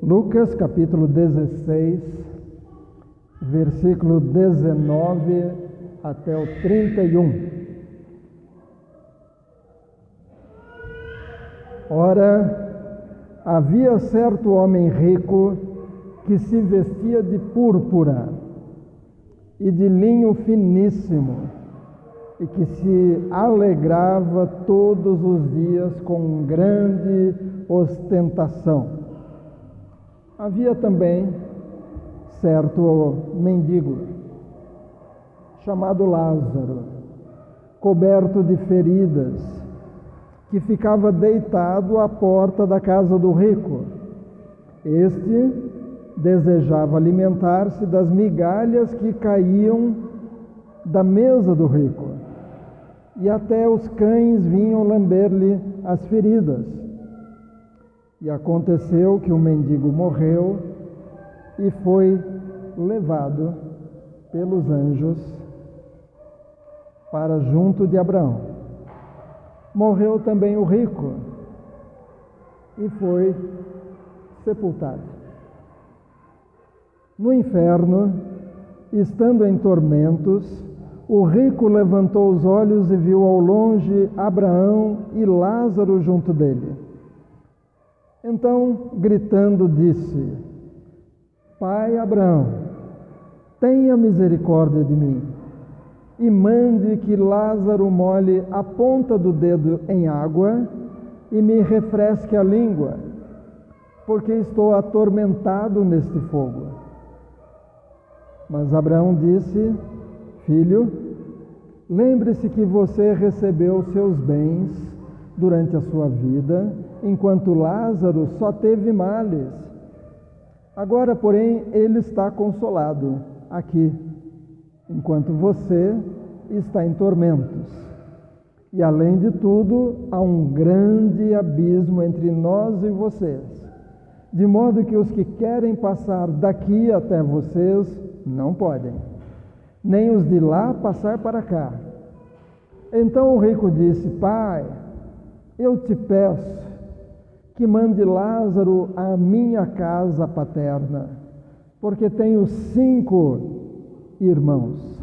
Lucas capítulo 16, versículo 19 até o 31. Ora, havia certo homem rico que se vestia de púrpura e de linho finíssimo e que se alegrava todos os dias com grande ostentação. Havia também certo mendigo, chamado Lázaro, coberto de feridas, que ficava deitado à porta da casa do rico. Este desejava alimentar-se das migalhas que caíam da mesa do rico, e até os cães vinham lamber-lhe as feridas. E aconteceu que o mendigo morreu e foi levado pelos anjos para junto de Abraão. Morreu também o rico e foi sepultado. No inferno, estando em tormentos, o rico levantou os olhos e viu ao longe Abraão e Lázaro junto dele. Então, gritando, disse: Pai Abraão, tenha misericórdia de mim e mande que Lázaro molhe a ponta do dedo em água e me refresque a língua, porque estou atormentado neste fogo. Mas Abraão disse: Filho, lembre-se que você recebeu seus bens durante a sua vida, enquanto Lázaro só teve males. Agora, porém, ele está consolado aqui, enquanto você está em tormentos. E, além de tudo, há um grande abismo entre nós e vocês, de modo que os que querem passar daqui até vocês não podem, nem os de lá passar para cá. Então o rico disse: Pai, eu te peço que mande Lázaro à minha casa paterna, porque tenho 5 irmãos,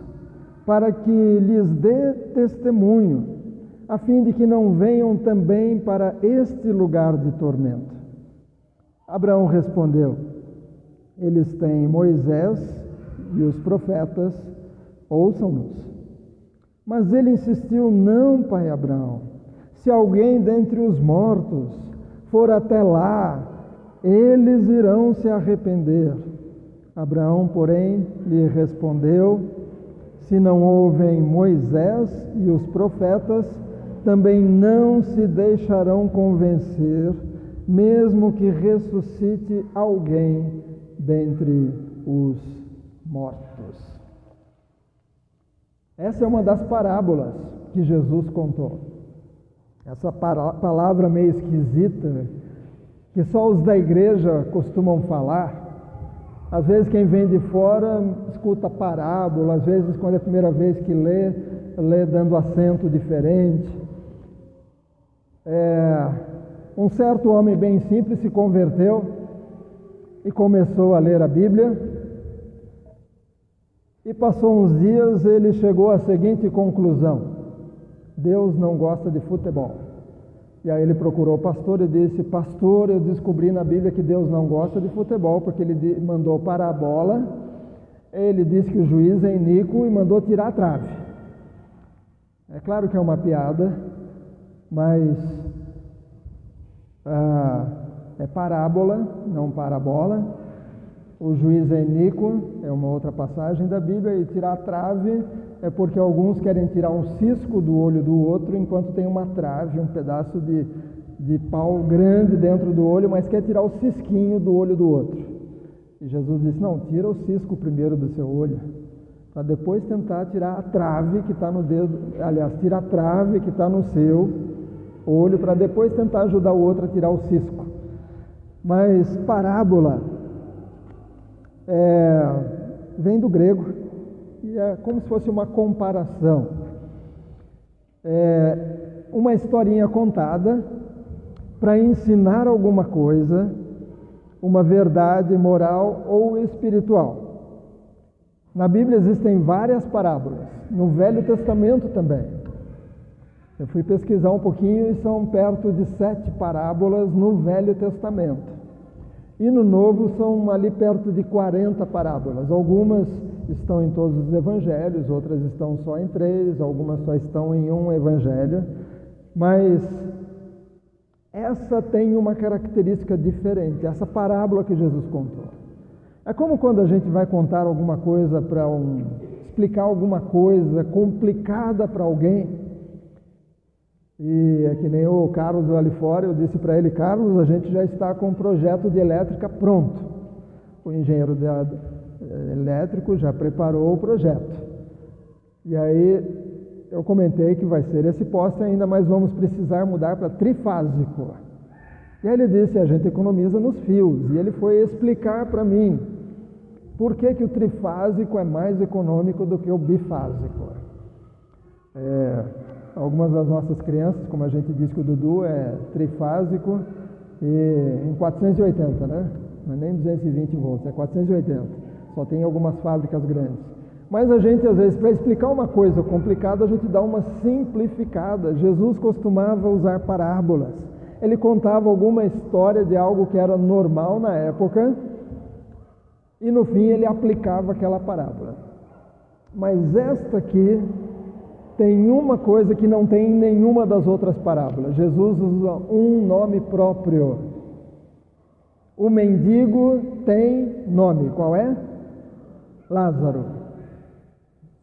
para que lhes dê testemunho, a fim de que não venham também para este lugar de tormento. Abraão respondeu: Eles têm Moisés e os profetas, ouçam-nos. Mas ele insistiu: Não, pai Abraão, se alguém dentre os mortos for até lá, eles irão se arrepender. Abraão, porém, lhe respondeu: Se não ouvem Moisés e os profetas, também não se deixarão convencer, mesmo que ressuscite alguém dentre os mortos. Essa é uma das parábolas que Jesus contou. Essa palavra meio esquisita, que só os da igreja costumam falar. Às vezes quem vem de fora escuta parábola, às vezes quando é a primeira vez que lê dando acento diferente. Um certo homem bem simples se converteu e começou a ler a Bíblia. E passou uns dias, ele chegou à seguinte conclusão: Deus não gosta de futebol. E aí ele procurou o pastor e disse: Pastor, eu descobri na Bíblia que Deus não gosta de futebol, porque ele mandou parar a bola, ele disse que o juiz é iníquo e mandou tirar a trave. É claro que é uma piada, mas é parábola, não parabola. O juiz é iníquo, é uma outra passagem da Bíblia, e tirar a trave é porque alguns querem tirar um cisco do olho do outro, enquanto tem uma trave, um pedaço de pau grande dentro do olho, mas quer tirar o cisquinho do olho do outro. E Jesus disse: Não, tira o cisco primeiro do seu olho, para depois tentar tirar a trave que está no dedo, aliás, tira a trave que está no seu olho, para depois tentar ajudar o outro a tirar o cisco. Mas parábola vem do grego e é como se fosse uma comparação. Uma historinha contada para ensinar alguma coisa uma verdade moral ou espiritual. Na Bíblia existem várias parábolas, no Velho Testamento também. Eu fui pesquisar um pouquinho e são perto de 7 parábolas no Velho Testamento. E no Novo são ali perto de 40 parábolas. Algumas estão em todos os evangelhos, outras estão só em 3, algumas só estão em um evangelho. Mas essa tem uma característica diferente, essa parábola que Jesus contou. É como quando a gente vai contar alguma coisa explicar alguma coisa complicada para alguém. E é que nem o Carlos ali fora, eu disse para ele: Carlos, a gente já está com um projeto de elétrica pronto. O engenheiro elétrico já preparou o projeto. E aí eu comentei que vai ser esse poste ainda, mas vamos precisar mudar para trifásico. E aí ele disse: a gente economiza nos fios. E ele foi explicar para mim por que o trifásico é mais econômico do que o bifásico. Algumas das nossas crianças, como a gente diz que o Dudu é trifásico, e em 480, né? Não é nem 220 volts, é 480. Só tem algumas fábricas grandes. Mas a gente, às vezes, para explicar uma coisa complicada, a gente dá uma simplificada. Jesus costumava usar parábolas. Ele contava alguma história de algo que era normal na época, e no fim ele aplicava aquela parábola. Mas esta aqui tem uma coisa que não tem em nenhuma das outras parábolas. Jesus usa um nome próprio. O mendigo tem nome. Qual é? Lázaro.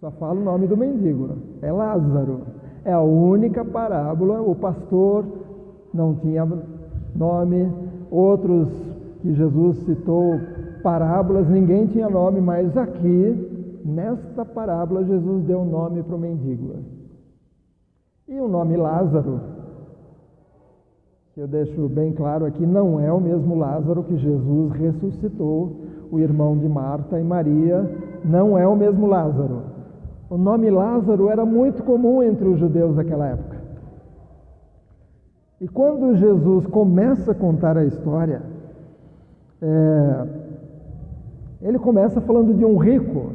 Só fala o nome do mendigo. É Lázaro. É a única parábola. O pastor não tinha nome. Outros que Jesus citou parábolas, ninguém tinha nome, mas aqui, nesta parábola, Jesus deu nome para o mendigo. E o nome Lázaro, que eu deixo bem claro aqui, não é o mesmo Lázaro que Jesus ressuscitou, o irmão de Marta e Maria, não é o mesmo Lázaro. O nome Lázaro era muito comum entre os judeus daquela época. E quando Jesus começa a contar a história, ele começa falando de um rico.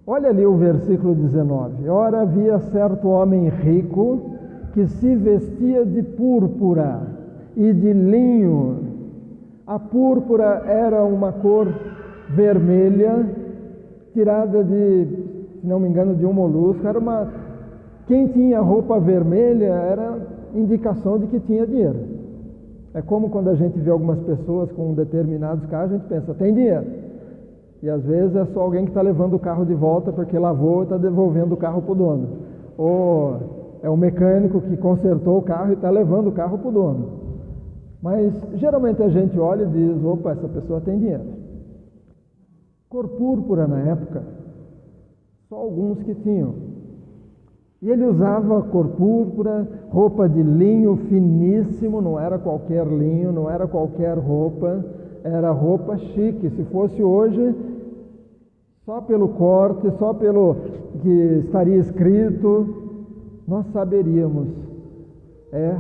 Olha ali o versículo 19. Ora, havia certo homem rico que se vestia de púrpura e de linho. A púrpura era uma cor vermelha, tirada de, se não me engano, de um molusco. Quem tinha roupa vermelha era indicação de que tinha dinheiro. É como quando a gente vê algumas pessoas com determinados carros, a gente pensa: tem dinheiro. E às vezes é só alguém que está levando o carro de volta porque lavou e está devolvendo o carro para o dono. Ou é o mecânico que consertou o carro e está levando o carro para o dono. Mas geralmente a gente olha e diz: opa, essa pessoa tem dinheiro. Cor púrpura na época, só alguns que tinham. E ele usava cor púrpura, roupa de linho finíssimo, não era qualquer linho, não era qualquer roupa, era roupa chique. Se fosse hoje, só pelo corte, só pelo que estaria escrito, nós saberíamos. É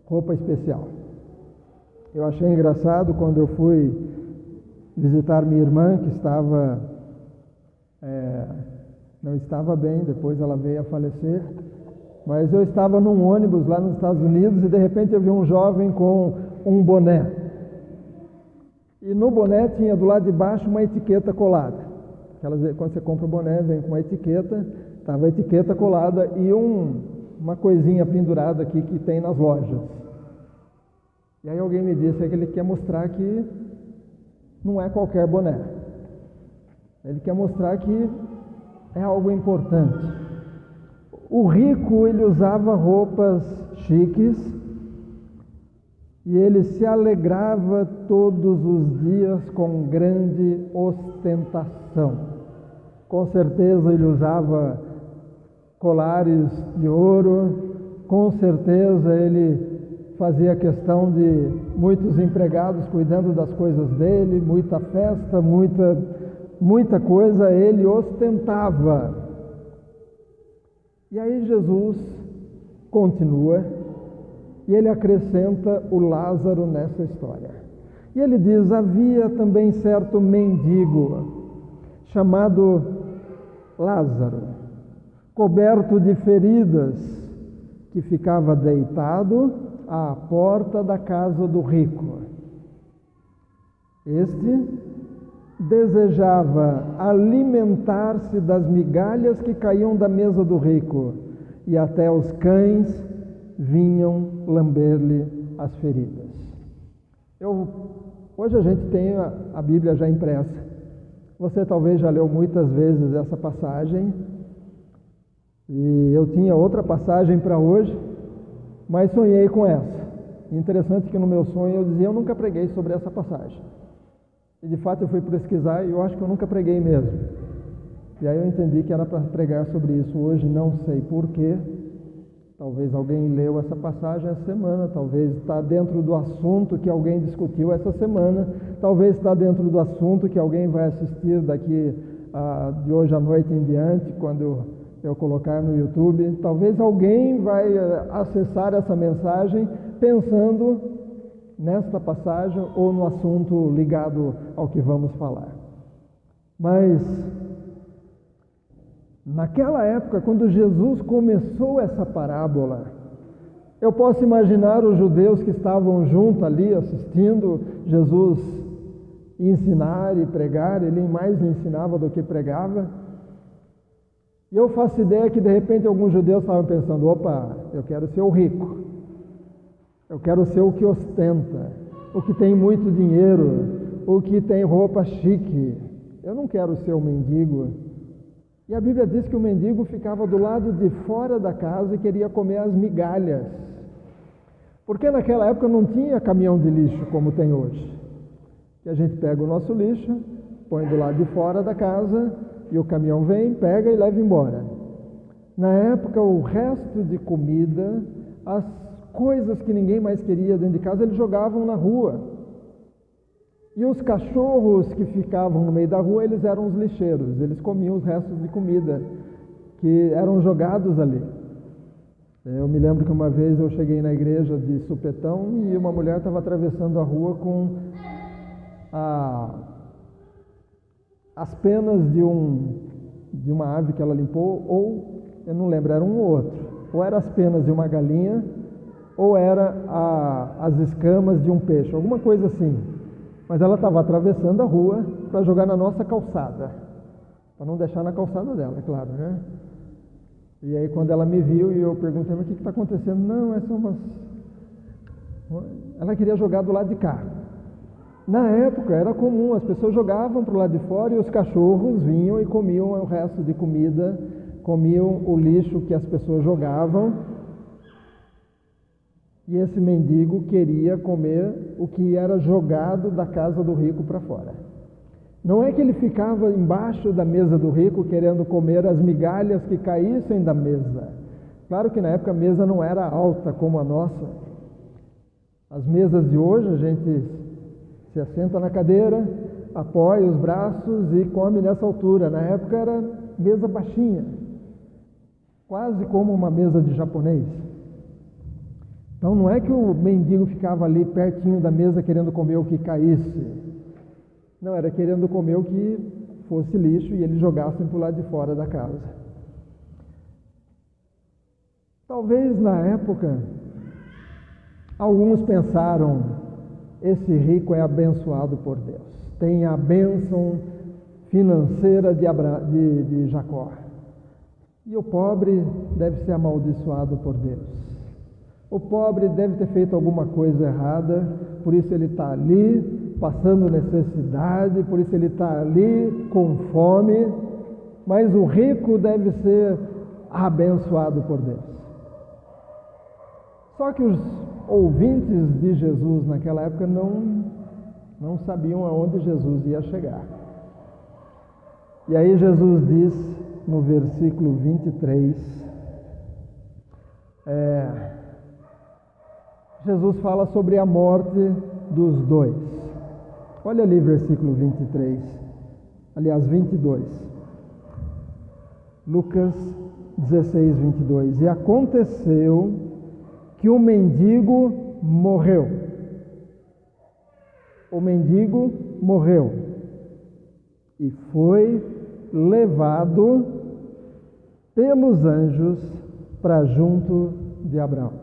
roupa especial. Eu achei engraçado quando eu fui visitar minha irmã, que não estava bem, depois ela veio a falecer, mas eu estava num ônibus lá nos Estados Unidos e de repente eu vi um jovem com um boné. E no boné tinha do lado de baixo uma etiqueta colada. Quando você compra o boné, vem com uma etiqueta, estava a etiqueta colada e uma coisinha pendurada aqui que tem nas lojas. E aí alguém me disse que ele quer mostrar que não é qualquer boné. Ele quer mostrar que é algo importante. O rico, ele usava roupas chiques e ele se alegrava todos os dias com grande ostentação. Com certeza ele usava colares de ouro, com certeza ele fazia questão de muitos empregados cuidando das coisas dele, muita festa, muita coisa ele ostentava. E aí Jesus continua e ele acrescenta o Lázaro nessa história. E ele diz: havia também certo mendigo, chamado Lázaro, coberto de feridas, que ficava deitado à porta da casa do rico. Este desejava alimentar-se das migalhas que caíam da mesa do rico, e até os cães vinham lamber-lhe as feridas. Hoje a gente tem a Bíblia já impressa. Você talvez já leu muitas vezes essa passagem, e eu tinha outra passagem para hoje, mas sonhei com essa. Interessante que no meu sonho eu dizia: eu nunca preguei sobre essa passagem. E de fato eu fui pesquisar e eu acho que eu nunca preguei mesmo. E aí eu entendi que era para pregar sobre isso hoje, não sei porquê. Talvez alguém leu essa passagem essa semana, talvez está dentro do assunto que alguém discutiu essa semana, talvez está dentro do assunto que alguém vai assistir daqui de hoje à noite em diante, quando eu colocar no YouTube. Talvez alguém vai acessar essa mensagem pensando nesta passagem ou no assunto ligado ao que vamos falar. Mas naquela época, quando Jesus começou essa parábola, eu posso imaginar os judeus que estavam junto ali assistindo Jesus ensinar e pregar. Ele mais ensinava do que pregava. E eu faço ideia que de repente alguns judeus estavam pensando: opa, eu quero ser o rico, eu quero ser o que ostenta, o que tem muito dinheiro, o que tem roupa chique. Eu não quero ser um mendigo. E a Bíblia diz que o mendigo ficava do lado de fora da casa e queria comer as migalhas. Porque naquela época não tinha caminhão de lixo como tem hoje. E a gente pega o nosso lixo, põe do lado de fora da casa e o caminhão vem, pega e leva embora. Na época, o resto de comida, as coisas que ninguém mais queria dentro de casa, eles jogavam na rua. E os cachorros que ficavam no meio da rua, eles eram os lixeiros, eles comiam os restos de comida que eram jogados ali. Eu me lembro que uma vez eu cheguei na igreja de supetão e uma mulher estava atravessando a rua com as penas de uma ave que ela limpou, ou, eu não lembro, era um ou outro, ou era as penas de uma galinha, ou era as escamas de um peixe, alguma coisa assim. Mas ela estava atravessando a rua para jogar na nossa calçada, para não deixar na calçada dela, é claro, né? E aí quando ela me viu e eu perguntei: mas o que está acontecendo? Não, são umas... Ela queria jogar do lado de cá. Na época era comum, as pessoas jogavam para o lado de fora e os cachorros vinham e comiam o resto de comida, comiam o lixo que as pessoas jogavam. E esse mendigo queria comer o que era jogado da casa do rico para fora. Não é que ele ficava embaixo da mesa do rico querendo comer as migalhas que caíssem da mesa. Claro que na época a mesa não era alta como a nossa. As mesas de hoje a gente se assenta na cadeira, apoia os braços e come nessa altura. Na época era mesa baixinha, quase como uma mesa de japonês. Então não é que o mendigo ficava ali pertinho da mesa querendo comer o que caísse. Não, era querendo comer o que fosse lixo e eles jogassem para o lado de fora da casa. Talvez na época alguns pensaram: esse rico é abençoado por Deus, tem a bênção financeira de Jacó, e o pobre deve ser amaldiçoado por Deus. O pobre deve ter feito alguma coisa errada, por isso ele está ali passando necessidade, por isso ele está ali com fome, mas o rico deve ser abençoado por Deus. Só que os ouvintes de Jesus naquela época não sabiam aonde Jesus ia chegar. E aí Jesus diz no versículo 23, Jesus fala sobre a morte dos dois. Olha ali versículo 23, aliás 22. Lucas 16, 22. E aconteceu que o mendigo morreu. o mendigo morreu e foi levado pelos anjos para junto de Abraão.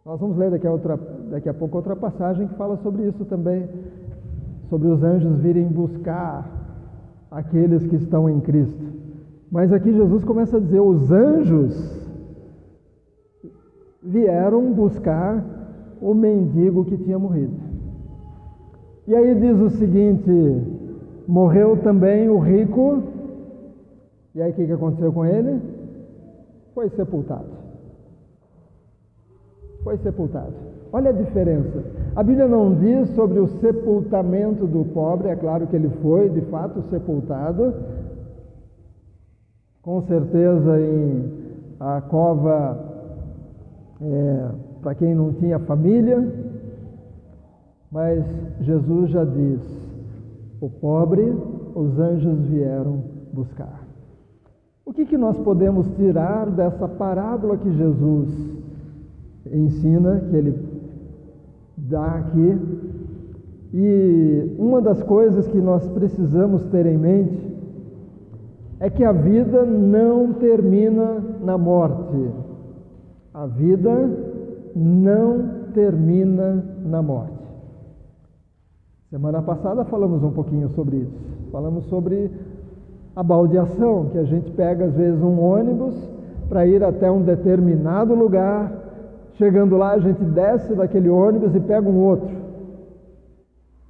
Nós vamos ler daqui a pouco outra passagem que fala sobre isso também, sobre os anjos virem buscar aqueles que estão em Cristo. Mas aqui Jesus começa a dizer, os anjos vieram buscar o mendigo que tinha morrido. E aí diz o seguinte, morreu também o rico, e aí o que aconteceu com ele? Foi sepultado. Foi sepultado. Olha a diferença. A Bíblia não diz sobre o sepultamento do pobre, é claro que ele foi, de fato, sepultado. Com certeza em a cova, para quem não tinha família, mas Jesus já diz, o pobre, os anjos vieram buscar. O que nós podemos tirar dessa parábola que Jesus ensina, que ele dá aqui? E uma das coisas que nós precisamos ter em mente é que a vida não termina na morte. A vida não termina na morte. Semana passada falamos um pouquinho sobre isso. Falamos sobre a baldeação, que a gente pega às vezes um ônibus para ir até um determinado lugar. Chegando lá, a gente desce daquele ônibus e pega um outro.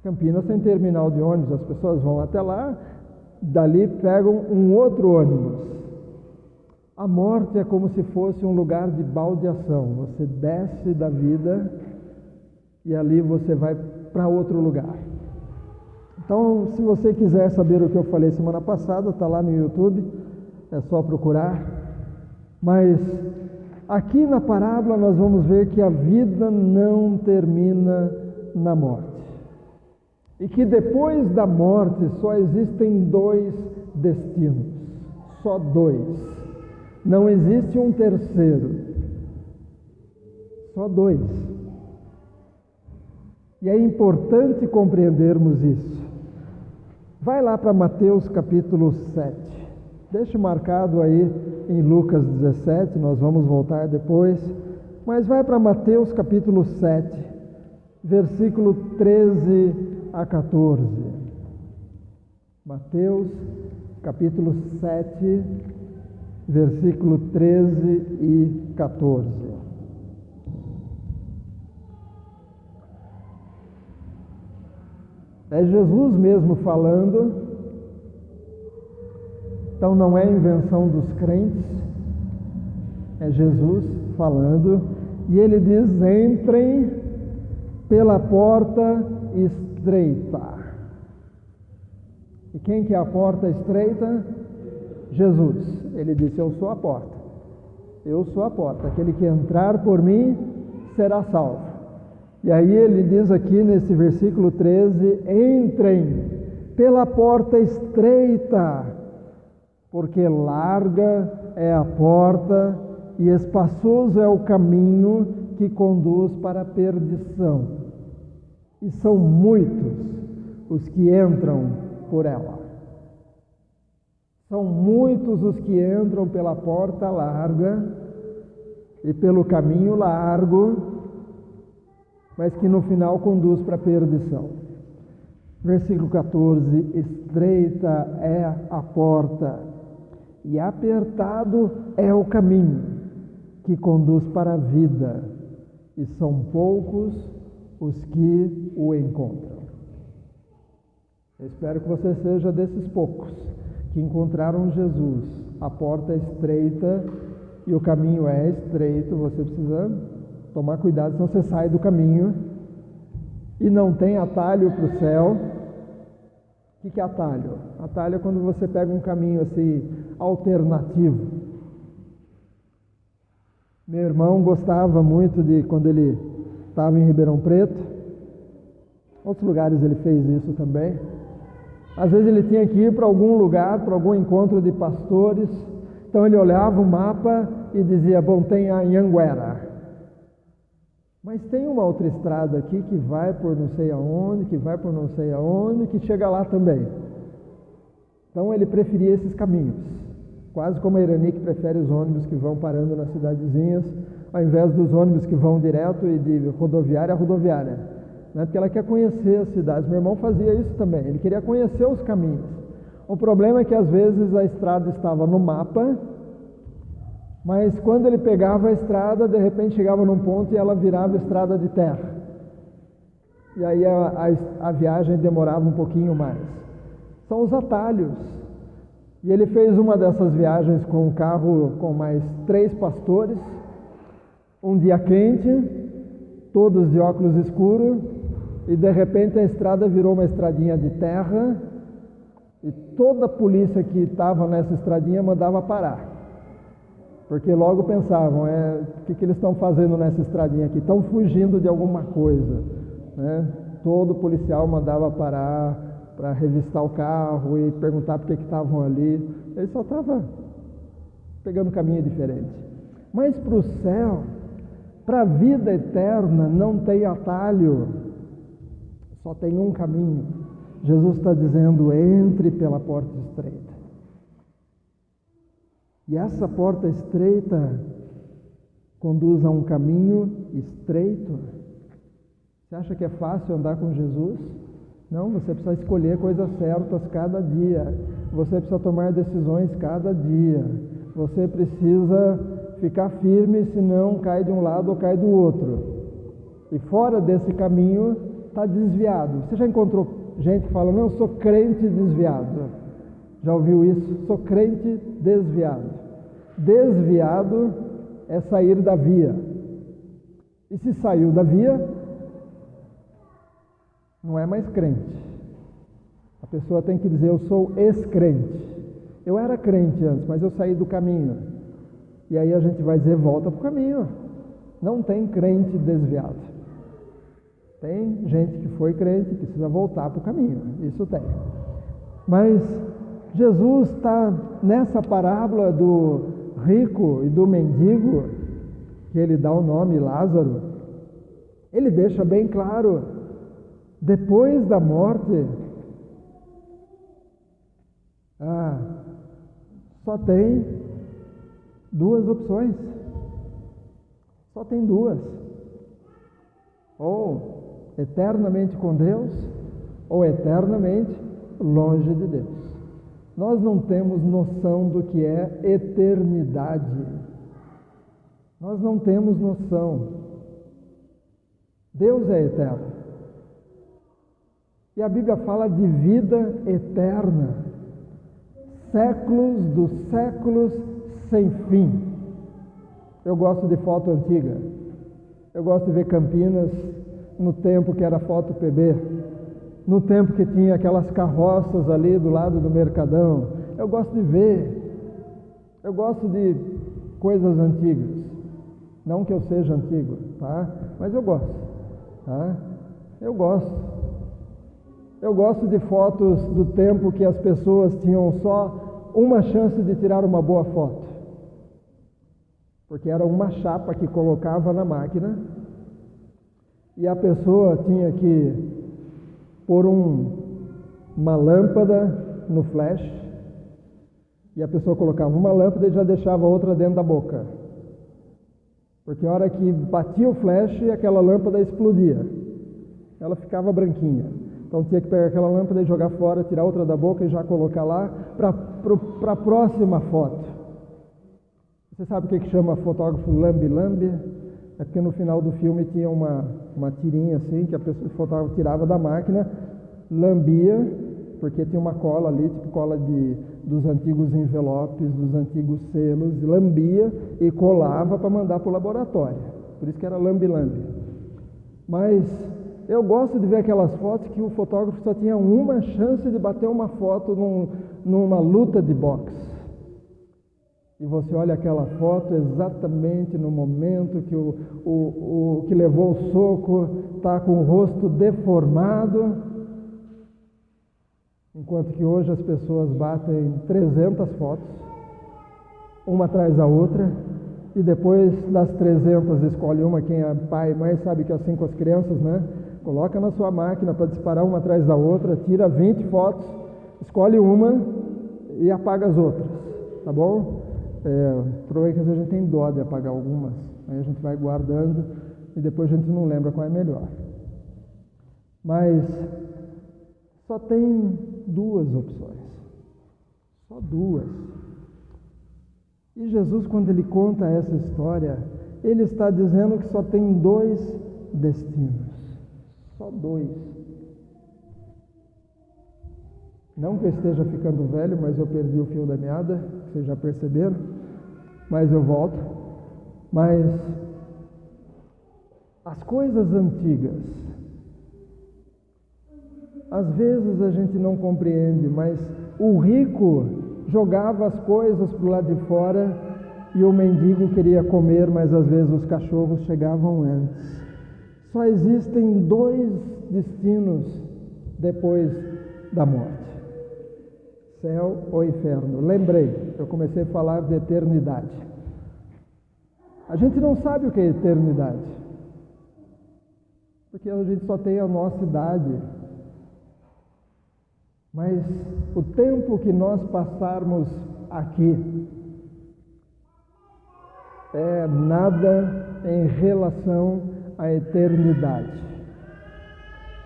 Campinas tem terminal de ônibus, as pessoas vão até lá, dali pegam um outro ônibus. A morte é como se fosse um lugar de baldeação. Você desce da vida e ali você vai para outro lugar. Então, se você quiser saber o que eu falei semana passada, está lá no YouTube, é só procurar. Mas aqui na parábola nós vamos ver que a vida não termina na morte. E que depois da morte só existem dois destinos. Só dois. Não existe um terceiro. Só dois. E é importante compreendermos isso. Vai lá para Mateus capítulo 7. Deixe marcado aí em Lucas 17, nós vamos voltar depois. Mas vai para Mateus capítulo 7, versículo 13 a 14. Mateus capítulo 7, versículo 13 e 14. É Jesus mesmo falando, então não é invenção dos crentes, é Jesus falando, e ele diz, entrem pela porta estreita. E quem que é a porta estreita? Jesus. Ele disse, eu sou a porta. Eu sou a porta. Aquele que entrar por mim será salvo. E aí ele diz aqui nesse versículo 13, entrem pela porta estreita, porque larga é a porta e espaçoso é o caminho que conduz para a perdição. E são muitos os que entram por ela. São muitos os que entram pela porta larga e pelo caminho largo, mas que no final conduz para a perdição. Versículo 14, estreita é a porta e apertado é o caminho que conduz para a vida, e são poucos os que o encontram. Eu espero que você seja desses poucos que encontraram Jesus. A porta é estreita e o caminho é estreito, você precisa tomar cuidado, senão você sai do caminho e não tem atalho para o céu. O que é atalho? Atalho é quando você pega um caminho assim, alternativo. Meu irmão gostava muito de, quando ele estava em Ribeirão Preto, outros lugares ele fez isso também. Às vezes ele tinha que ir para algum lugar, para algum encontro de pastores, então ele olhava o mapa e dizia, bom, tem a Anhanguera. Mas tem uma outra estrada aqui que vai por não sei aonde, que vai por não sei aonde, que chega lá também. Então ele preferia esses caminhos, quase como a Irani que prefere os ônibus que vão parando nas cidadezinhas, ao invés dos ônibus que vão direto e de rodoviária a rodoviária, né? Porque ela quer conhecer as cidades. Meu irmão fazia isso também, ele queria conhecer os caminhos. O problema é que às vezes a estrada estava no mapa, mas quando ele pegava a estrada, de repente chegava num ponto e ela virava estrada de terra. E aí a viagem demorava um pouquinho mais. São os atalhos. E ele fez uma dessas viagens com um carro com mais 3 pastores, um dia quente, todos de óculos escuros, e de repente a estrada virou uma estradinha de terra, e toda a polícia que estava nessa estradinha mandava parar. Porque logo pensavam, o que eles estão fazendo nessa estradinha aqui? Estão fugindo de alguma coisa, né? Todo policial mandava parar para revistar o carro e perguntar por que estavam ali. Ele só estava pegando um caminho diferente. Mas para o céu, para a vida eterna, não tem atalho, só tem um caminho. Jesus está dizendo, entre pela porta estreita. E essa porta estreita conduz a um caminho estreito. Você acha que é fácil andar com Jesus? Não, você precisa escolher coisas certas cada dia. Você precisa tomar decisões cada dia. Você precisa ficar firme, senão cai de um lado ou cai do outro. E fora desse caminho está desviado. Você já encontrou gente que fala, não, eu sou crente desviado? Já ouviu isso? Sou crente desviado. Desviado é sair da via. E se saiu da via, não é mais crente. A pessoa tem que dizer, eu sou ex-crente. Eu era crente antes, mas eu saí do caminho. E aí a gente vai dizer, volta para o caminho. Não tem crente desviado. Tem gente que foi crente e precisa voltar para o caminho. Isso tem. Mas Jesus está nessa parábola do rico e do mendigo, que ele dá o nome Lázaro, ele deixa bem claro, depois da morte, só tem 2 opções, só tem 2, ou eternamente com Deus, ou eternamente longe de Deus. Nós não temos noção do que é eternidade. Nós não temos noção. Deus é eterno. E a Bíblia fala de vida eterna. Séculos dos séculos sem fim. Eu gosto de foto antiga. Eu gosto de ver Campinas no tempo que era foto PB. No tempo que tinha aquelas carroças ali do lado do Mercadão. Eu gosto de ver. Eu gosto de coisas antigas. Não que eu seja antigo, tá? Mas eu gosto, tá? Eu gosto. Eu gosto de fotos do tempo que as pessoas tinham só uma chance de tirar uma boa foto. Porque era uma chapa que colocava na máquina e a pessoa tinha que pôr uma lâmpada no flash, e a pessoa colocava uma lâmpada e já deixava outra dentro da boca, porque a hora que batia o flash, aquela lâmpada explodia, ela ficava branquinha. Então tinha que pegar aquela lâmpada e jogar fora, tirar outra da boca e já colocar lá para a próxima foto. Você sabe o que chama fotógrafo lambe-lambe? É porque no final do filme tinha uma tirinha assim, que o fotógrafo tirava da máquina, lambia, porque tinha uma cola ali, tipo cola dos antigos envelopes, dos antigos selos, lambia e colava para mandar para o laboratório. Por isso que era lambe-lambe. Mas eu gosto de ver aquelas fotos que o fotógrafo só tinha uma chance de bater uma foto numa luta de boxe. E você olha aquela foto exatamente no momento que o que levou o soco está com o rosto deformado, enquanto que hoje as pessoas batem 300 fotos, uma atrás da outra, e depois das 300 escolhe uma. Quem é pai e mãe sabe que é assim com as crianças, né? Coloca na sua máquina para disparar uma atrás da outra, tira 20 fotos, escolhe uma e apaga as outras, tá bom? O problema é que às vezes a gente tem dó de apagar algumas, aí a gente vai guardando e depois a gente não lembra qual é melhor. Mas só tem duas opções, só duas. E Jesus, quando ele conta essa história, ele está dizendo que só tem dois destinos, só dois. Não que eu esteja ficando velho, mas eu perdi o fio da meada, vocês já perceberam, mas eu volto. Mas as coisas antigas, às vezes a gente não compreende, mas o rico jogava as coisas para o lado de fora e o mendigo queria comer, mas às vezes os cachorros chegavam antes. Só existem dois destinos depois da morte: céu ou inferno. Lembrei, eu comecei a falar de eternidade. A gente não sabe o que é eternidade, porque a gente só tem a nossa idade. Mas o tempo que nós passarmos aqui é nada em relação à eternidade.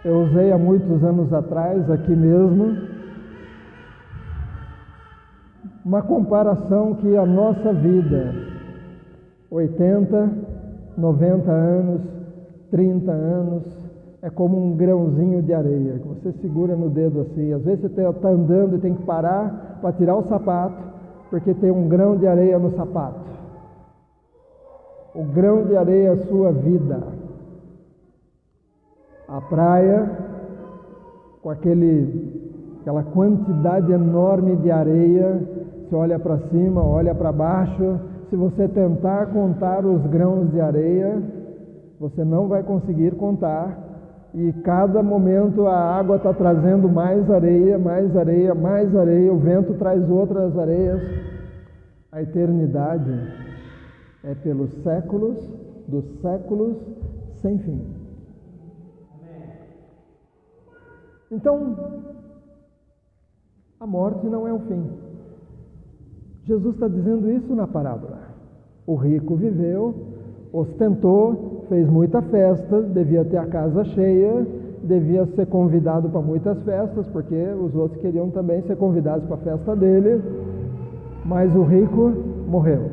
Eu usei há muitos anos atrás, aqui mesmo, uma comparação que a nossa vida, 80, 90 anos, 30 anos, é como um grãozinho de areia, que você segura no dedo assim. Às vezes você está andando e tem que parar para tirar o sapato, porque tem um grão de areia no sapato. O grão de areia é a sua vida. A praia, com aquela quantidade enorme de areia, você olha para cima, olha para baixo. Se você tentar contar os grãos de areia, você não vai conseguir contar. E cada momento a água está trazendo mais areia, mais areia, mais areia, o vento traz outras areias. A eternidade é pelos séculos dos séculos sem fim. Então, a morte não é o fim. Jesus está dizendo isso na parábola. O rico viveu, ostentou, fez muita festa, devia ter a casa cheia, devia ser convidado para muitas festas, porque os outros queriam também ser convidados para a festa dele, mas o rico morreu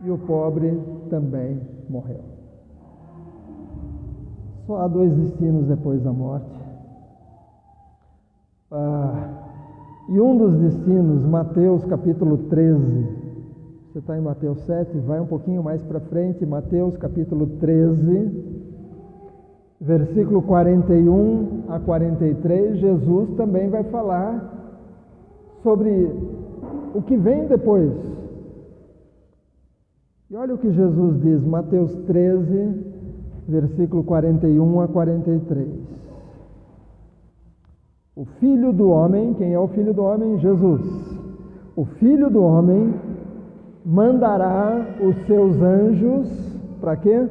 e o pobre também morreu. Só há dois destinos depois da morte. E um dos destinos, Mateus capítulo 13, você está em Mateus 7, vai um pouquinho mais para frente, Mateus capítulo 13, versículo 41 a 43, Jesus também vai falar sobre o que vem depois. E olha o que Jesus diz, Mateus 13, versículo 41 a 43. O Filho do Homem, quem é o Filho do Homem? Jesus. O Filho do Homem mandará os seus anjos, para quê?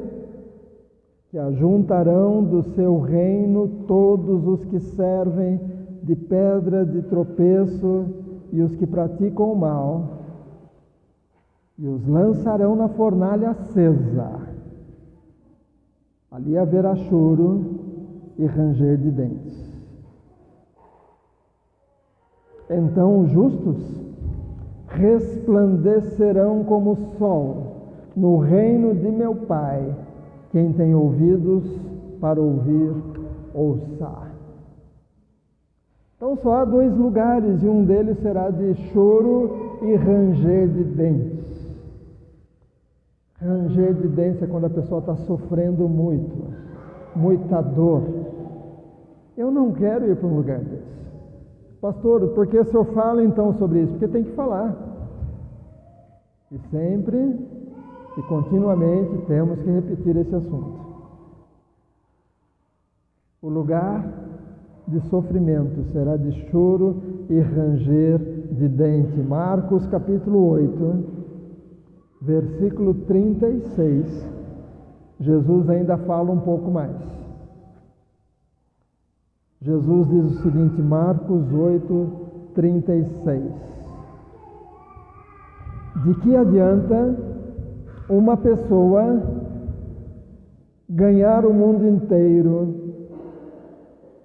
Que ajuntarão do seu reino todos os que servem de pedra de tropeço e os que praticam o mal, e os lançarão na fornalha acesa. Ali haverá choro e ranger de dentes. Então os justos resplandecerão como o sol no reino de meu Pai. Quem tem ouvidos para ouvir, ouça. Então só há dois lugares, e um deles será de choro e ranger de dentes. Ranger de dentes é quando a pessoa está sofrendo muito, muita dor. Eu não quero ir para um lugar desse. Pastor, por que o senhor fala então sobre isso? Porque tem que falar. E sempre e continuamente temos que repetir esse assunto. O lugar de sofrimento será de choro e ranger de dente. Marcos capítulo 8, versículo 36, Jesus ainda fala um pouco mais. Jesus diz o seguinte, Marcos 8, 36. De que adianta uma pessoa ganhar o mundo inteiro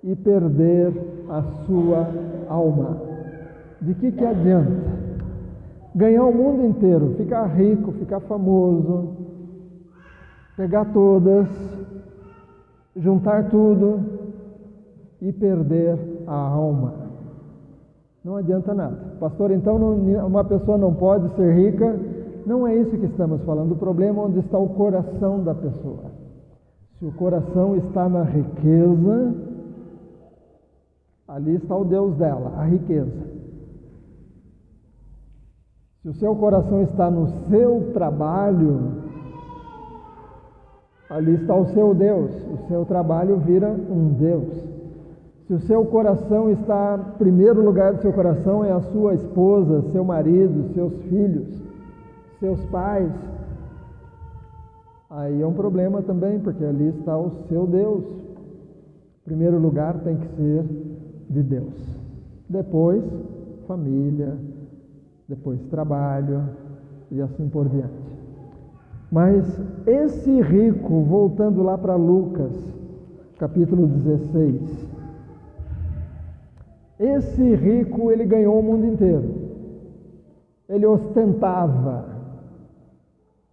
e perder a sua alma? De que adianta? Ganhar o mundo inteiro, ficar rico, ficar famoso, pegar todas, juntar tudo e perder a alma. Não adianta nada. Pastor, então uma pessoa não pode ser rica? Não é isso que estamos falando. O problema é onde está o coração da pessoa. Se o coração está na riqueza, ali está o Deus dela, a riqueza. Se o seu coração está no seu trabalho, ali está o seu Deus. O seu trabalho vira um Deus. Se o seu coração está, em primeiro lugar do seu coração é a sua esposa, seu marido, seus filhos, seus pais, aí é um problema também, porque ali está o seu Deus. Em primeiro lugar tem que ser de Deus. Depois, família, depois trabalho e assim por diante. Mas esse rico, voltando lá para Lucas, capítulo 16, esse rico, ele ganhou o mundo inteiro. Ele ostentava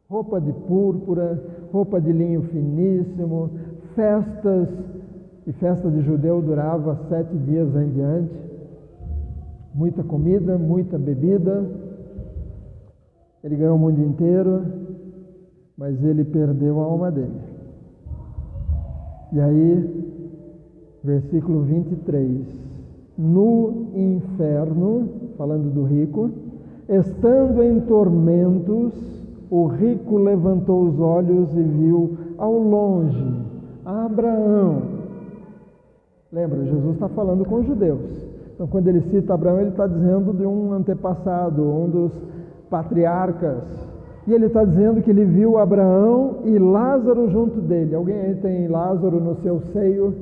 roupa de púrpura, roupa de linho finíssimo, festas, e festa de judeu durava 7 dias em diante, muita comida, muita bebida. Ele ganhou o mundo inteiro, mas ele perdeu a alma dele. E aí, versículo 23, no inferno, falando do rico, estando em tormentos, o rico levantou os olhos e viu ao longe Abraão. Lembra, Jesus está falando com os judeus. Então, quando ele cita Abraão, ele está dizendo de um antepassado, um dos patriarcas. E ele está dizendo que ele viu Abraão e Lázaro junto dele. Alguém aí tem Lázaro no seu seio?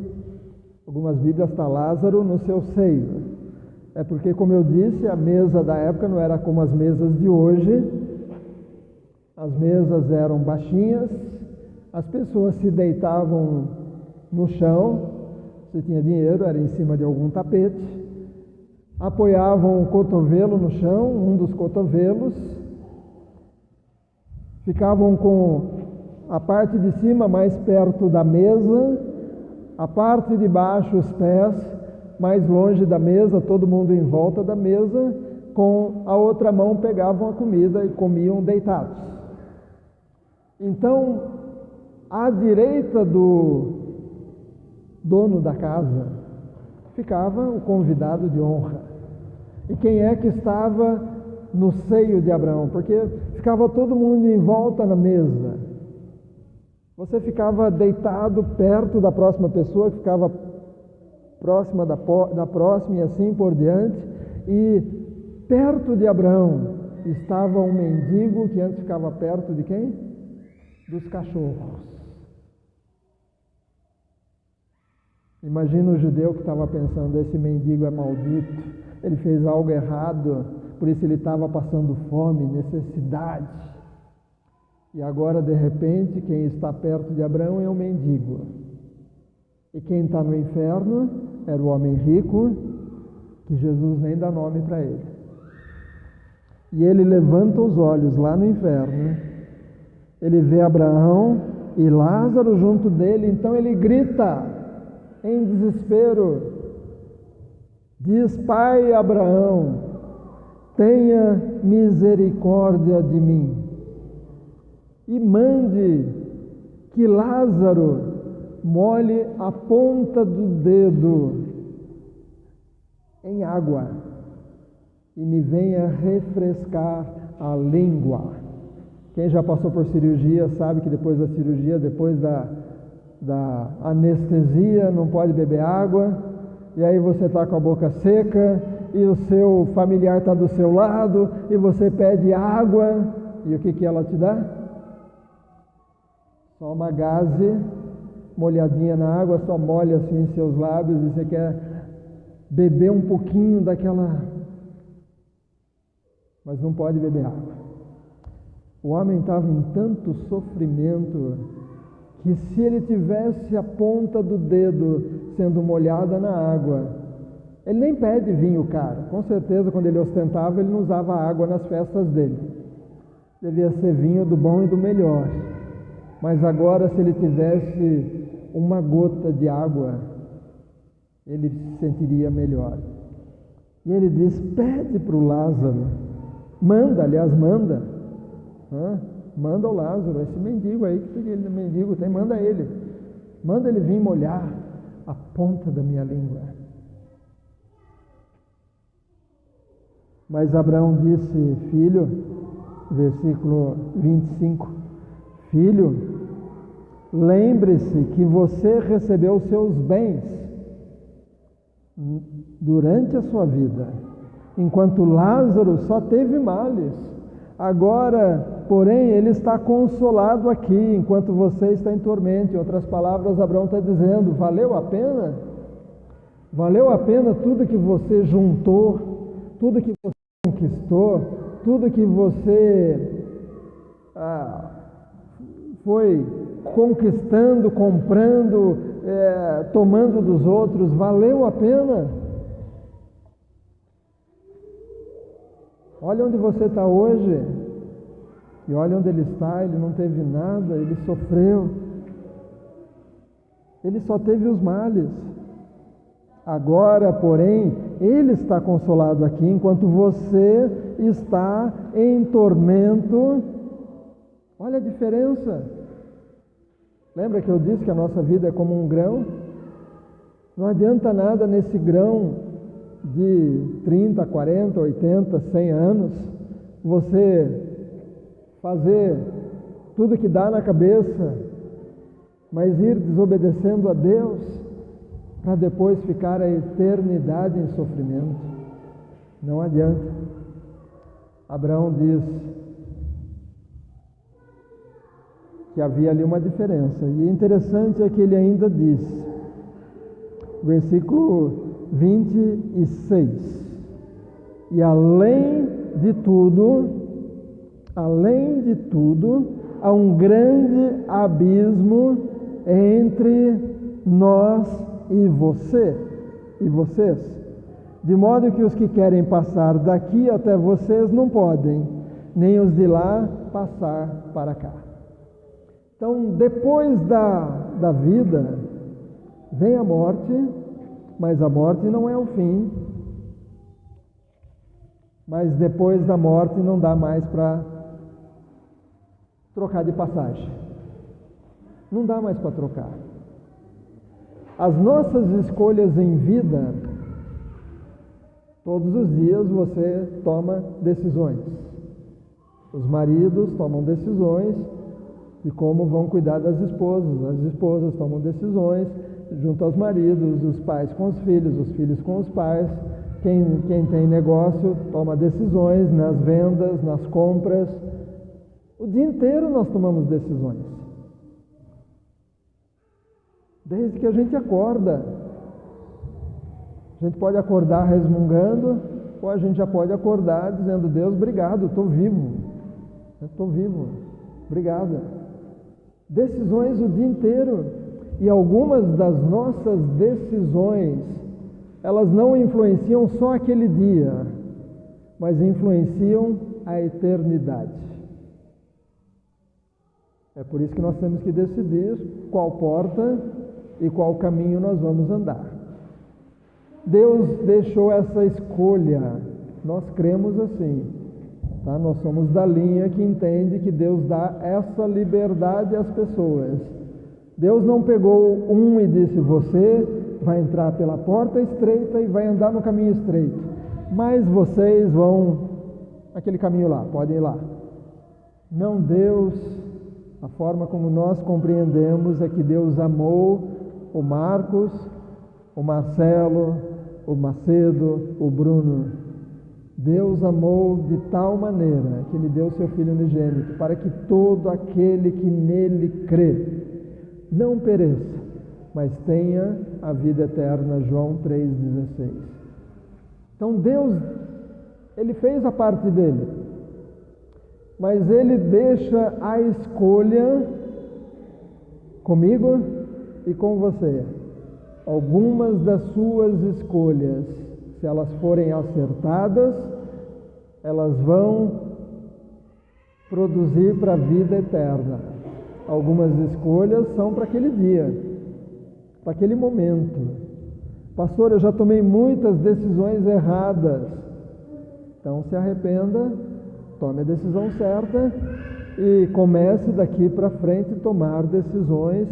Algumas Bíblias está Lázaro no seu seio. É porque, como eu disse, a mesa da época não era como as mesas de hoje. As mesas eram baixinhas, as pessoas se deitavam no chão, se tinha dinheiro, era em cima de algum tapete, apoiavam o cotovelo no chão, um dos cotovelos, ficavam com a parte de cima mais perto da mesa, a parte de baixo, os pés, mais longe da mesa, todo mundo em volta da mesa, com a outra mão pegavam a comida e comiam deitados. Então, à direita do dono da casa, ficava o convidado de honra. E quem é que estava no seio de Abraão? Porque ficava todo mundo em volta na mesa. Você ficava deitado perto da próxima pessoa, que ficava próxima da próxima e assim por diante. E perto de Abraão estava um mendigo que antes ficava perto de quem? Dos cachorros. Imagina o judeu que estava pensando, esse mendigo é maldito, ele fez algo errado, por isso ele estava passando fome, necessidade. E agora, de repente, quem está perto de Abraão é o mendigo. E quem está no inferno era o homem rico, que Jesus nem dá nome para ele. E ele levanta os olhos lá no inferno, ele vê Abraão e Lázaro junto dele, então ele grita em desespero, diz: Pai Abraão, tenha misericórdia de mim e mande que Lázaro molhe a ponta do dedo em água e me venha refrescar a língua. Quem já passou por cirurgia sabe que depois da cirurgia, depois da anestesia, não pode beber água, e aí você está com a boca seca, e o seu familiar está do seu lado, e você pede água, e o que ela te dá? Só uma gaze molhadinha na água, só molha assim seus lábios e você quer beber um pouquinho daquela, mas não pode beber água. O homem estava em tanto sofrimento que se ele tivesse a ponta do dedo sendo molhada na água, ele nem pede vinho caro. Com certeza, quando ele ostentava, ele não usava água nas festas dele. Devia ser vinho do bom e do melhor. Mas agora, se ele tivesse uma gota de água, ele se sentiria melhor. E ele diz: pede para o Lázaro, manda manda o Lázaro, esse mendigo aí, manda ele vir molhar a ponta da minha língua. Mas Abraão disse: filho, versículo 25, filho, lembre-se que você recebeu os seus bens durante a sua vida, enquanto Lázaro só teve males. Agora, porém, ele está consolado aqui, enquanto você está em tormento. Em outras palavras, Abraão está dizendo: valeu a pena? Valeu a pena tudo que você juntou, tudo que você conquistou, tudo que você foi conquistando, comprando, tomando dos outros, valeu a pena? Olha onde você está hoje, e olha onde ele está. Ele não teve nada, ele sofreu, ele só teve os males. Agora, porém, ele está consolado aqui, enquanto você está em tormento. Olha a diferença. Lembra que eu disse que a nossa vida é como um grão? Não adianta nada nesse grão de 30, 40, 80, 100 anos, você fazer tudo que dá na cabeça, mas ir desobedecendo a Deus, para depois ficar a eternidade em sofrimento. Não adianta. Abraão diz que havia ali uma diferença, e interessante é que ele ainda diz, versículo 26, e além de tudo, há um grande abismo entre nós e vocês, de modo que os que querem passar daqui até vocês não podem, nem os de lá passar para cá. Então, depois da vida, vem a morte, mas a morte não é o fim. Mas depois da morte não dá mais para trocar de passagem. Não dá mais para trocar. As nossas escolhas em vida, todos os dias você toma decisões. Os maridos tomam decisões de como vão cuidar das esposas. As esposas tomam decisões junto aos maridos, os pais com os filhos com os pais. Quem tem negócio toma decisões nas vendas, nas compras. O dia inteiro nós tomamos decisões. Desde que a gente acorda. A gente pode acordar resmungando, ou a gente já pode acordar dizendo: Deus, obrigado, estou vivo. Obrigado. Decisões o dia inteiro. E algumas das nossas decisões, elas não influenciam só aquele dia, mas influenciam a eternidade. É por isso que nós temos que decidir qual porta e qual caminho nós vamos andar. Deus deixou essa escolha, nós cremos assim, tá? Nós somos da linha que entende que Deus dá essa liberdade às pessoas. Deus não pegou um e disse: você vai entrar pela porta estreita e vai andar no caminho estreito, mas vocês vão aquele caminho lá, podem ir lá. Não, Deus, a forma como nós compreendemos é que Deus amou o Marcos, o Marcelo, o Macedo, o Bruno, Deus amou de tal maneira que Ele deu seu Filho unigênito, para que todo aquele que nele crê não pereça, mas tenha a vida eterna. João 3,16. Então Deus, Ele fez a parte dele, mas Ele deixa a escolha comigo e com você. Algumas das suas escolhas, se elas forem acertadas, elas vão produzir para a vida eterna. Algumas escolhas são para aquele dia, para aquele momento. Pastor, eu já tomei muitas decisões erradas. Então se arrependa, tome a decisão certa e comece daqui para frente a tomar decisões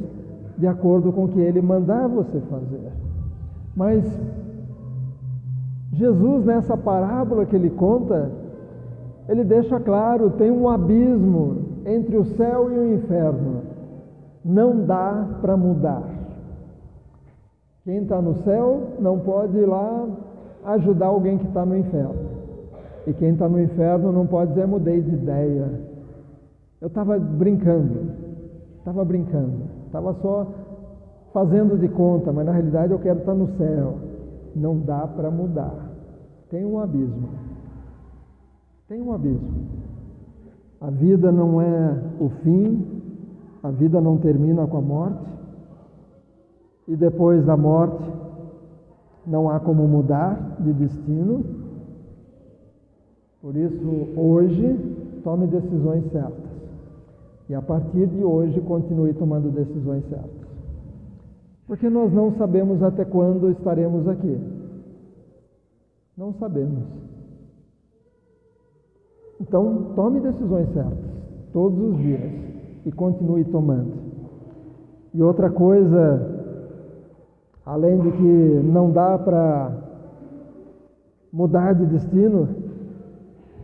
de acordo com o que Ele mandar você fazer. Mas Jesus, nessa parábola que Ele conta, Ele deixa claro, tem um abismo entre o céu e o inferno. Não dá para mudar. Quem está no céu não pode ir lá ajudar alguém que está no inferno. E quem está no inferno não pode dizer, mudei de ideia. Eu estava brincando, estava só fazendo de conta, mas na realidade eu quero estar no céu. Não dá para mudar. Tem um abismo. A vida não é o fim, a vida não termina com a morte, e depois da morte não há como mudar de destino. Por isso, hoje, tome decisões certas. E a partir de hoje, continue tomando decisões certas. Porque nós não sabemos até quando estaremos aqui. Não sabemos. Então, tome decisões certas, todos os dias, e continue tomando. E outra coisa, além de que não dá para mudar de destino,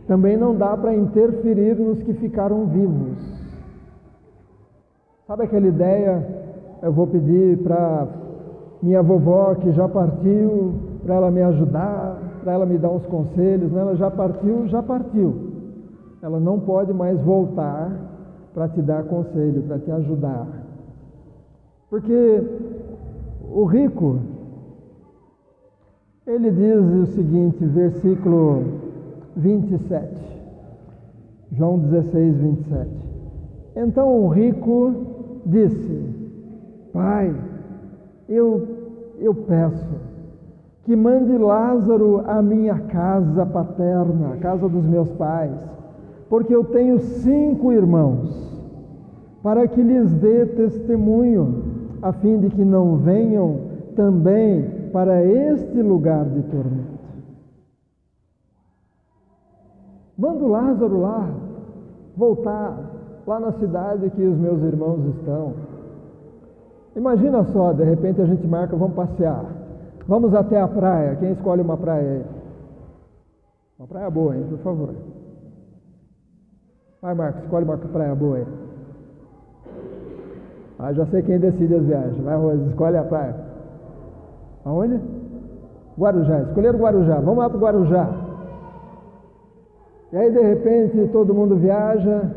também não dá para interferir nos que ficaram vivos. Sabe aquela ideia, eu vou pedir para minha vovó que já partiu, para ela me ajudar, para ela me dar uns conselhos, né? Ela já partiu. Ela não pode mais voltar para te dar conselho, para te ajudar. Porque o rico, ele diz o seguinte, versículo 27, João 16, 27. Então o rico disse, Pai, eu peço que mande Lázaro à minha casa paterna, a casa dos meus pais, porque eu tenho 5 irmãos, para que lhes dê testemunho, a fim de que não venham também para este lugar de tormento. Manda o Lázaro lá, voltar lá na cidade que os meus irmãos estão. Imagina só, de repente a gente marca, vamos passear, vamos até a praia. Quem escolhe uma praia aí? Uma praia boa, hein, por favor. Vai, Marcos, escolhe uma praia boa aí. Já sei quem decide as viagens. Vai, Rose, escolhe a praia. Aonde? Guarujá, escolheram Guarujá, vamos lá para o Guarujá. E aí de repente todo mundo viaja,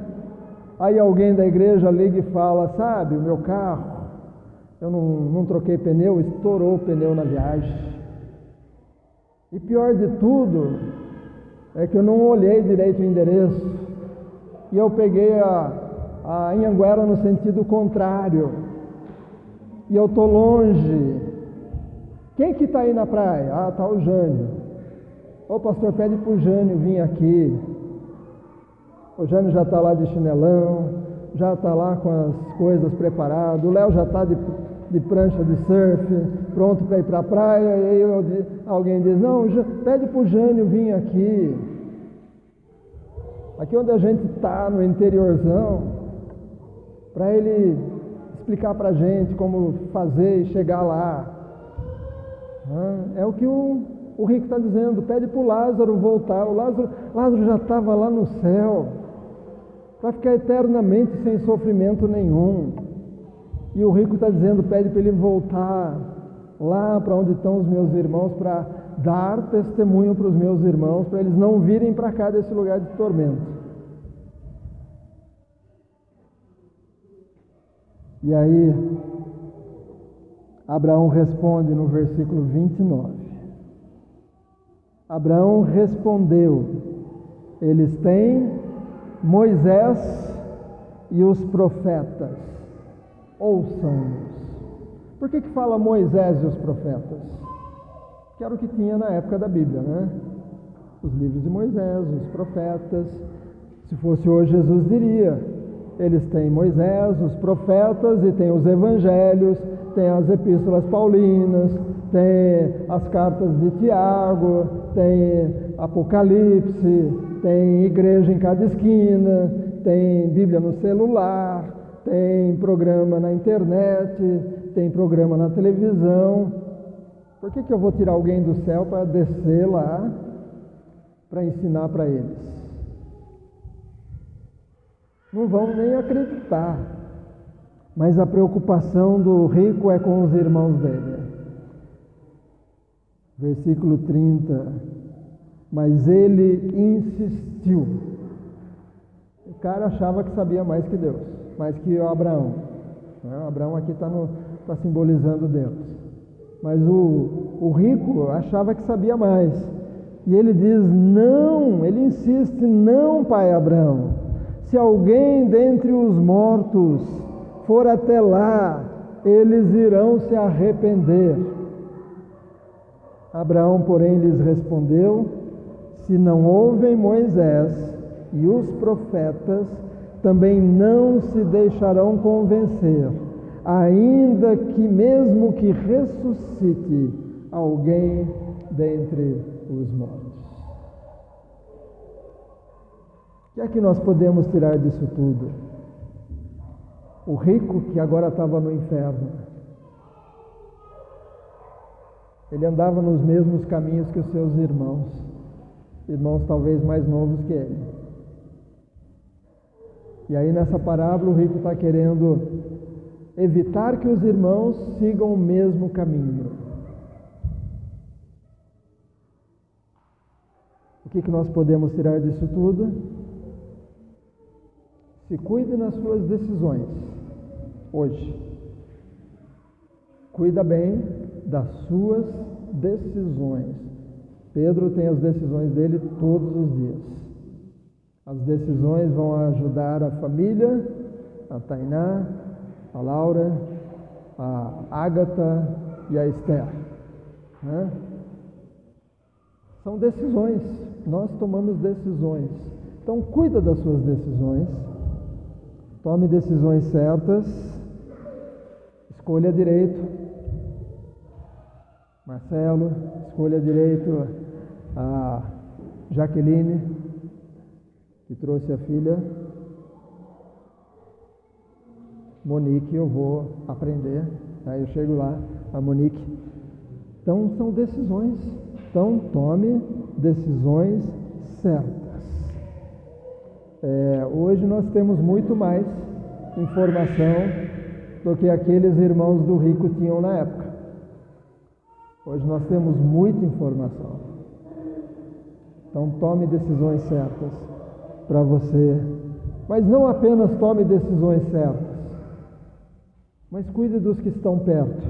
aí alguém da igreja liga e fala, sabe, o meu carro, eu não troquei pneu, estourou o pneu na viagem. E pior de tudo, é que eu não olhei direito o endereço, e eu peguei a Anhanguera no sentido contrário, e eu estou longe. Quem que está aí na praia? Está o Jânio. Ô pastor, pede para o Jânio vir aqui. O Jânio já está lá de chinelão, já está lá com as coisas preparadas, o Léo já está de prancha de surf, pronto para ir para a praia, e aí alguém diz, não, pede para o Jânio vir aqui. Aqui onde a gente está, no interiorzão, para ele explicar para a gente como fazer e chegar lá. É o que o rico está dizendo, pede para o Lázaro voltar. O Lázaro já estava lá no céu, para ficar eternamente sem sofrimento nenhum. E o rico está dizendo, pede para ele voltar. lá para onde estão os meus irmãos, para dar testemunho para os meus irmãos, para eles não virem para cá desse lugar de tormento. E aí, Abraão responde no versículo 29. Abraão respondeu: eles têm Moisés e os profetas, ouçam-nos. Por que fala Moisés e os profetas? Que era o que tinha na época da Bíblia, né? Os livros de Moisés, os profetas. Se fosse hoje, Jesus diria: eles têm Moisés, os profetas, e tem os evangelhos, tem as epístolas paulinas, tem as cartas de Tiago, tem Apocalipse, tem igreja em cada esquina, tem Bíblia no celular, tem programa na internet, tem programa na televisão. Por que eu vou tirar alguém do céu para descer lá para ensinar para eles? Não vão nem acreditar. Mas a preocupação do rico é com os irmãos dele. Versículo 30. Mas ele insistiu. O cara achava que sabia mais que Deus, mais que o Abraão. Abraão aqui está simbolizando Deus. Mas o rico achava que sabia mais. E ele diz: não, ele insiste: não, pai Abraão. Se alguém dentre os mortos for até lá, eles irão se arrepender. Abraão, porém, lhes respondeu: se não ouvem Moisés e os profetas, também não se deixarão convencer, ainda que mesmo que ressuscite alguém dentre os mortos. O que é que nós podemos tirar disso tudo? O rico, que agora estava no inferno, ele andava nos mesmos caminhos que os seus irmãos talvez mais novos que ele. E aí nessa parábola o rico está querendo evitar que os irmãos sigam o mesmo caminho. O que nós podemos tirar disso tudo? Se cuide nas suas decisões hoje. Cuida bem das suas decisões. Pedro tem as decisões dele todos os dias. As decisões vão ajudar a família, a Tainá, a Laura, a Ágata e a Esther. São decisões. Nós tomamos decisões. Então cuida das suas decisões. Tome decisões certas, escolha direito. Marcelo, escolha direito. A Jaqueline, que trouxe a filha. Monique, eu vou aprender. Aí eu chego lá, a Monique. Então são decisões. Então tome decisões certas. Hoje nós temos muito mais informação do que aqueles irmãos do rico tinham na época. Hoje nós temos muita informação. Então tome decisões certas para você. Mas não apenas tome decisões certas, mas cuide dos que estão perto.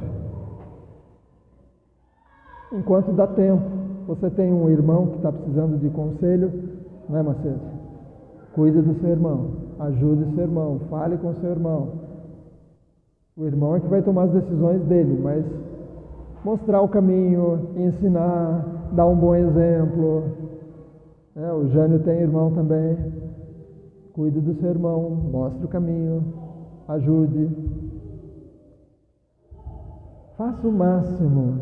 Enquanto dá tempo. Você tem um irmão que está precisando de conselho, não é, Macedo? Cuide do seu irmão, ajude o seu irmão, fale com o seu irmão. O irmão é que vai tomar as decisões dele, mas mostrar o caminho, ensinar, dar um bom exemplo. O Jânio tem irmão também. Cuide do seu irmão, mostre o caminho, ajude. Faça o máximo,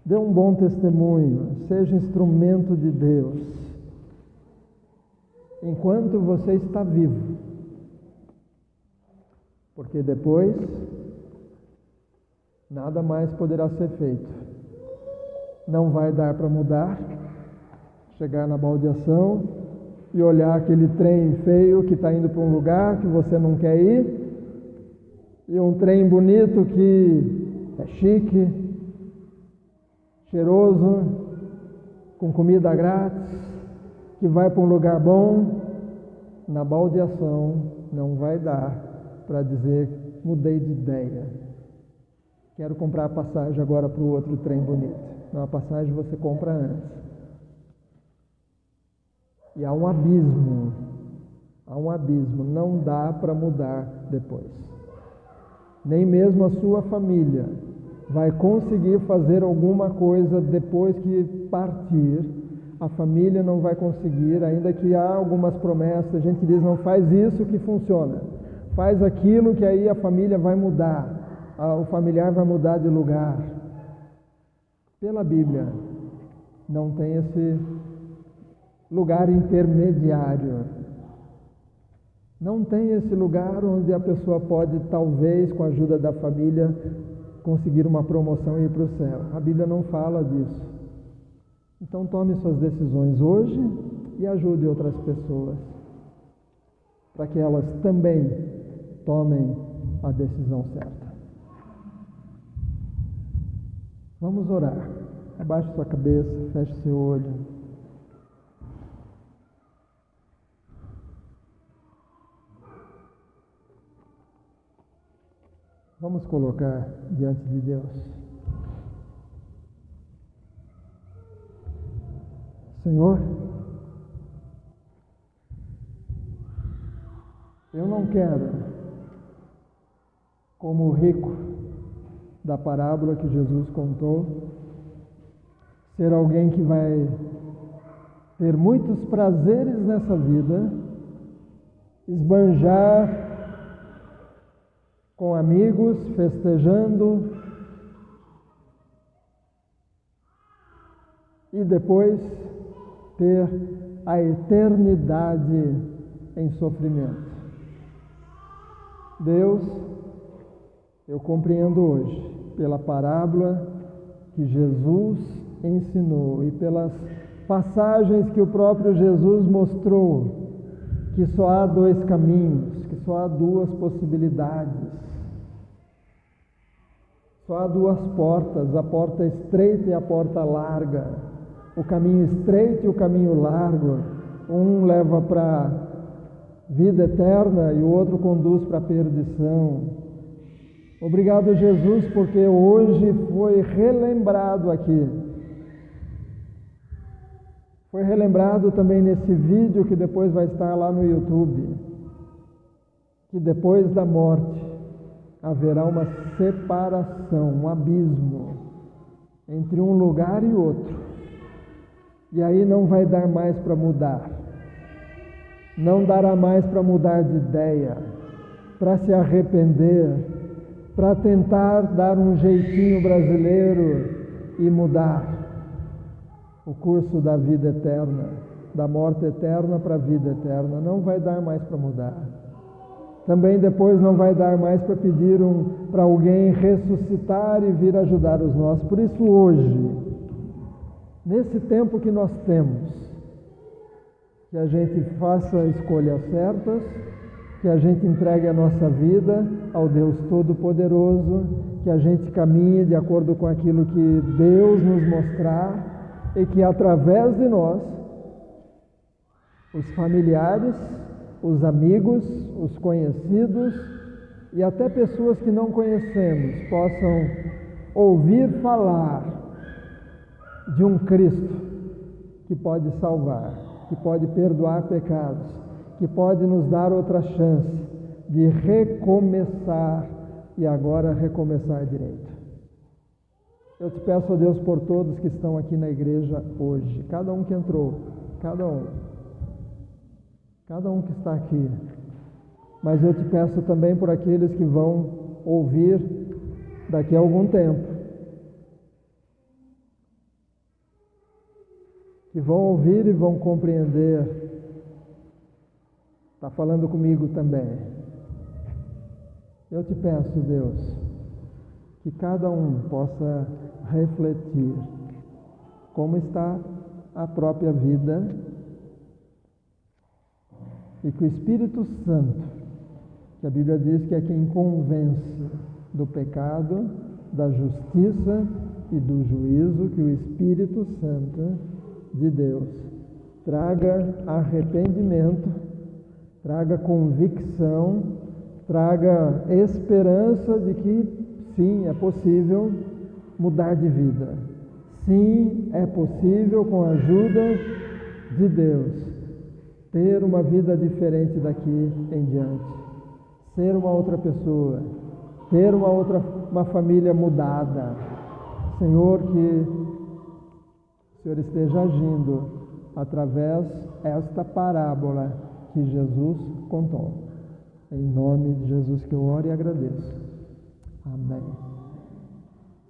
dê um bom testemunho, seja instrumento de Deus. Enquanto você está vivo, porque depois nada mais poderá ser feito. Não vai dar para mudar, chegar na baldeação e olhar aquele trem feio que está indo para um lugar que você não quer ir, e um trem bonito que é chique, cheiroso, com comida grátis, que vai para um lugar bom, na baldeação não vai dar para dizer: mudei de ideia, quero comprar a passagem agora para o outro trem bonito. Não, a passagem você compra antes. E há um abismo, não dá para mudar depois. Nem mesmo a sua família vai conseguir fazer alguma coisa depois que partir. A família não vai conseguir, ainda que há algumas promessas. A gente diz: não faz isso que funciona, faz aquilo que aí a família vai mudar, o familiar vai mudar de lugar. Pela Bíblia, não tem esse lugar intermediário. Não tem esse lugar onde a pessoa pode, talvez, com a ajuda da família, conseguir uma promoção e ir para o céu. A Bíblia não fala disso. Então tome suas decisões hoje e ajude outras pessoas, para que elas também tomem a decisão certa. Vamos orar. Abaixe sua cabeça, feche seu olho. Vamos colocar diante de Deus. Senhor, eu não quero, como o rico da parábola que Jesus contou, ser alguém que vai ter muitos prazeres nessa vida, esbanjar com amigos, festejando, e depois ter a eternidade em sofrimento. Deus, eu compreendo hoje, pela parábola que Jesus ensinou e pelas passagens que o próprio Jesus mostrou, que só há dois caminhos, que só há duas possibilidades. Só há duas portas, a porta estreita e a porta larga. O caminho estreito e o caminho largo. Um leva para a vida eterna e o outro conduz para a perdição. Obrigado, Jesus, porque hoje foi relembrado aqui. Foi relembrado também nesse vídeo que depois vai estar lá no YouTube, que depois da morte haverá uma separação, um abismo entre um lugar e outro. E aí não vai dar mais para mudar. Não dará mais para mudar de ideia, para se arrepender, para tentar dar um jeitinho brasileiro e mudar o curso da vida eterna, da morte eterna para a vida eterna. Não vai dar mais para mudar. Também depois não vai dar mais para pedir para alguém ressuscitar e vir ajudar os nossos. Por isso hoje, nesse tempo que nós temos, que a gente faça escolhas certas, que a gente entregue a nossa vida ao Deus Todo-Poderoso, que a gente caminhe de acordo com aquilo que Deus nos mostrar e que através de nós, os familiares, os amigos, os conhecidos e até pessoas que não conhecemos possam ouvir falar de um Cristo que pode salvar, que pode perdoar pecados, que pode nos dar outra chance de recomeçar e agora recomeçar direito. Eu te peço, ó Deus, por todos que estão aqui na igreja hoje, cada um que entrou, cada um que está aqui, mas eu te peço também por aqueles que vão ouvir daqui a algum tempo, que vão ouvir e vão compreender. Está falando comigo também. Eu te peço, Deus, que cada um possa refletir como está a própria vida e que o Espírito Santo, que a Bíblia diz que é quem convence do pecado, da justiça e do juízo, que o Espírito Santo de Deus traga arrependimento, traga convicção, traga esperança de que sim, é possível mudar de vida. Sim, é possível, com a ajuda de Deus, ter uma vida diferente daqui em diante, ser uma outra pessoa, ter uma família mudada. Senhor, que o Senhor esteja agindo através desta parábola que Jesus contou. Em nome de Jesus que eu oro e agradeço. Amém.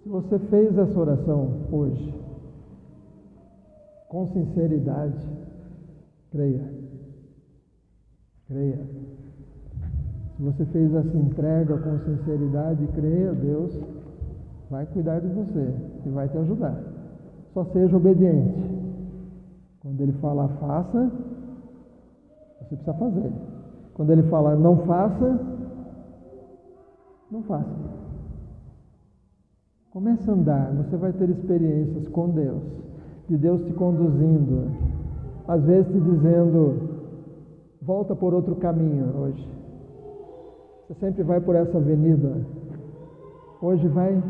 Se você fez essa oração hoje, com sinceridade, creia. Creia. Se você fez essa entrega com sinceridade, creia, Deus vai cuidar de você e vai te ajudar. Só seja obediente. Quando Ele falar faça, você precisa fazer. Quando Ele falar não faça, não faça. Comece a andar, você vai ter experiências com Deus, de Deus te conduzindo, às vezes te dizendo, volta por outro caminho hoje. Você sempre vai por essa avenida, hoje vai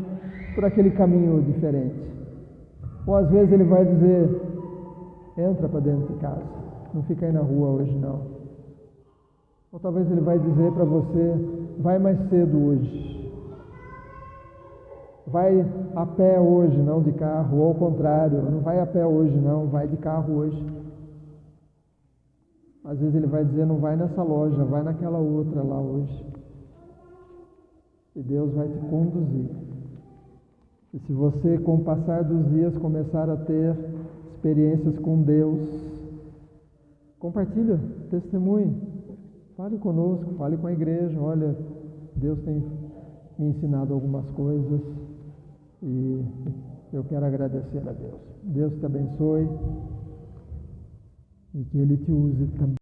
por aquele caminho diferente. Ou às vezes Ele vai dizer, entra para dentro de casa, não fica aí na rua hoje não. Ou talvez Ele vai dizer para você, vai mais cedo hoje. Vai a pé hoje, não de carro, ou ao contrário, não vai a pé hoje não, vai de carro hoje. Às vezes Ele vai dizer, não vai nessa loja, vai naquela outra lá hoje. E Deus vai te conduzir. E se você, com o passar dos dias, começar a ter experiências com Deus, compartilha, testemunhe, fale conosco, fale com a igreja, olha, Deus tem me ensinado algumas coisas e eu quero agradecer a Deus. Deus te abençoe e que Ele te use também.